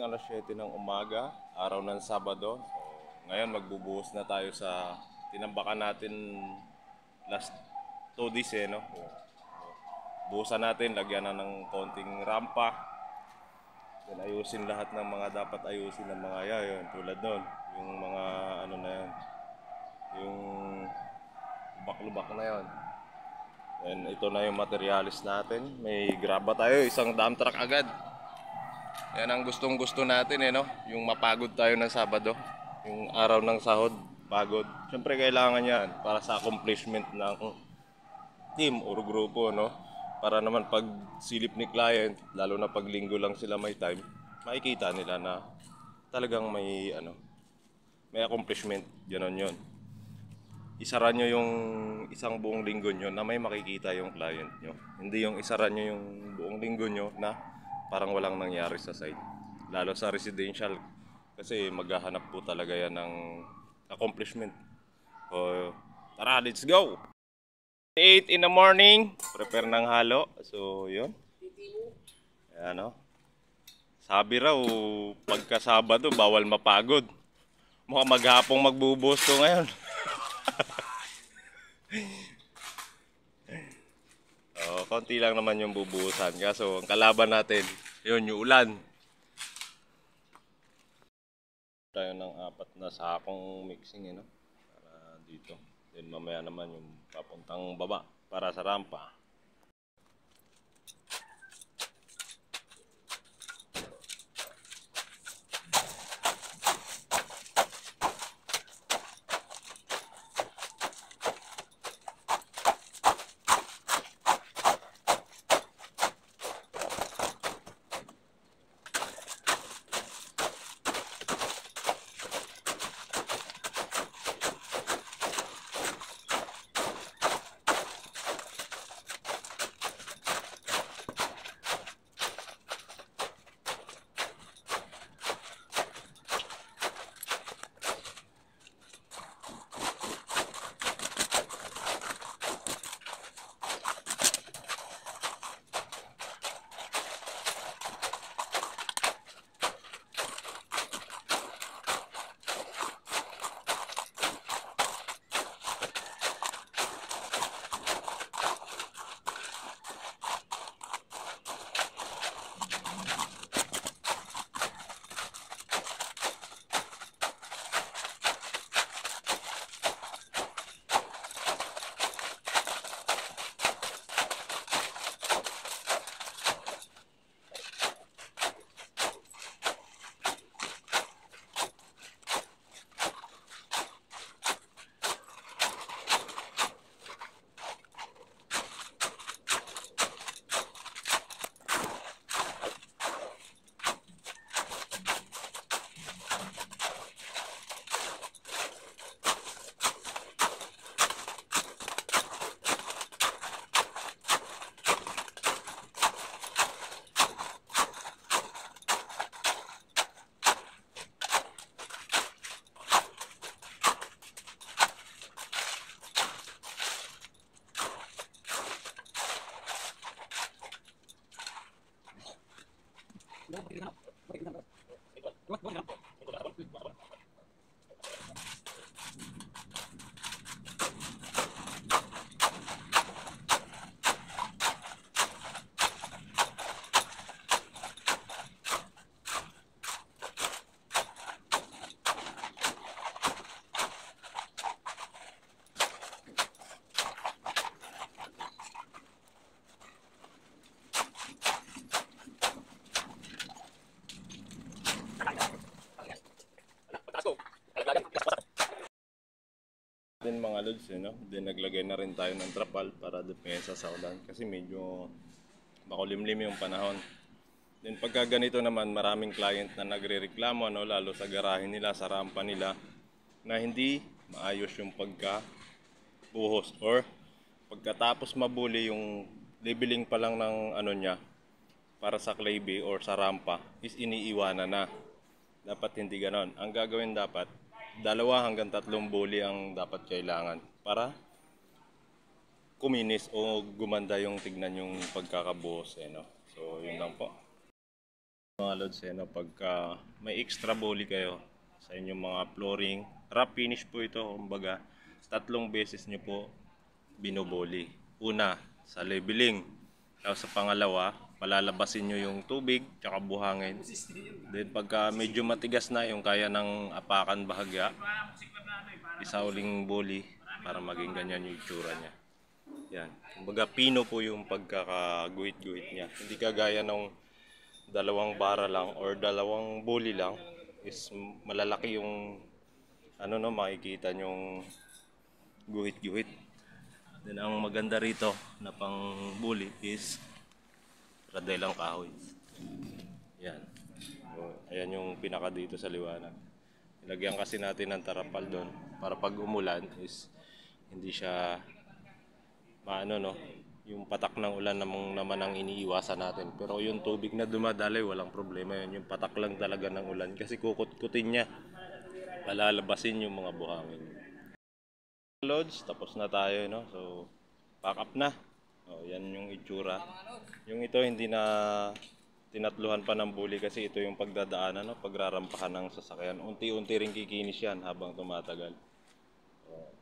7 ng umaga, araw ng Sabado. So, ngayon magbubuhos na tayo sa tinambakan natin last 2 days no? Buhusan natin, lagyan na ng konting rampa. Then ayusin lahat ng mga dapat ayusin ng mga yun, tulad nun, yung mga ano na yun, yung lubak-lubak na yun. And ito na yung materialis natin. May graba tayo, isang dump truck agad. Yan ang gustong gusto natin no? Yung mapagod tayo ng Sabado, yung araw ng sahod, pagod. Siyempre kailangan yan para sa accomplishment ng team or grupo no? Para naman pag silip ni client, lalo na pag linggo lang sila may time, makikita nila na talagang may accomplishment, gano'n yun. Isara nyo yung isang buong linggo nyo na may makikita yung client nyo. Hindi yung isara nyo yung buong linggo nyo na parang walang nangyari sa site. Lalo sa residential, kasi maghahanap po talaga yan ng accomplishment. So, tara, let's go! 8 in the morning, prepare ng halo. So, yun. Ayan o. Sabi raw, pagka Sabado, bawal mapagod. Mukhang maghapong magbubuhos to ngayon. Konti lang naman yung bubuhusan. Kaso, ang kalaban natin, yun, yung ulan. Tayo ng 4 na sakong mixing, no? Para dito. Then mamaya naman yung papuntang baba para sa rampa. Din mga lods, no? Then naglagay na rin tayo ng trapal para depensa sa ulan kasi medyo makulimlim yung panahon. Then pagka ganito naman, maraming client na nagrereklamo, no? Lalo sa garahe nila, sa rampa nila, na hindi maayos yung pagkabuhos or pagkatapos mabuli yung leveling pa lang ng ano niya para sa clay bay or sa rampa is iniiwanan na. Dapat hindi ganon. Ang gagawin dapat, 2 hanggang 3 buli ang dapat kailangan para kuminis o gumanda yung tignan yung pagkakabuhos no? So yun lang po. Mga lods, no, pagka may extra bully kayo sa inyong mga flooring, wrap finish po ito, kumbaga, tatlong beses nyo po binoboli. Una, sa leveling. Tapos sa pangalawa, palalabasin nyo yung tubig, tsaka buhangin. Then pagka medyo matigas na, yung kaya ng apakan bahagya, isa uling bully para maging ganyan yung itsura niya. Yan. Kumbaga, pino po yung pagkakaguhit-guhit niya. Hindi kagaya ng dalawang bara lang or dalawang bully lang is malalaki yung ano no, makikita yung guhit-guhit. Then ang maganda rito na pang bully is radelang kahoy. Yan. So, ayan yung pinaka dito sa liwanag. Ilagyan kasi natin ng tarapal doon para pag umulan is hindi siya maano no, yung patak ng ulan naman ang iniiwasan natin. Pero yung tubig na dumadaloy, walang problema yun. Yung patak lang talaga ng ulan kasi kukut-kutin niya. Palalabasin yung mga buhangin. Loads, tapos na tayo, no? So, pack up na. Oh, yan yung itsura. Yung ito hindi na tinatluhan pa ng bully kasi ito yung pagdadaanan, no? Pagrarampahan ng sasakyan. Unti-unti rin kikinis yan habang tumatagal. Oh.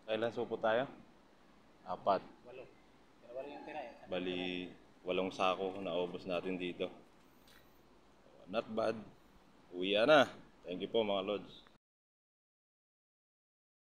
Kailan supo tayo? 4. Bali, 8 sako na ubos natin dito. Not bad. Uwi na. Thank you po mga lods.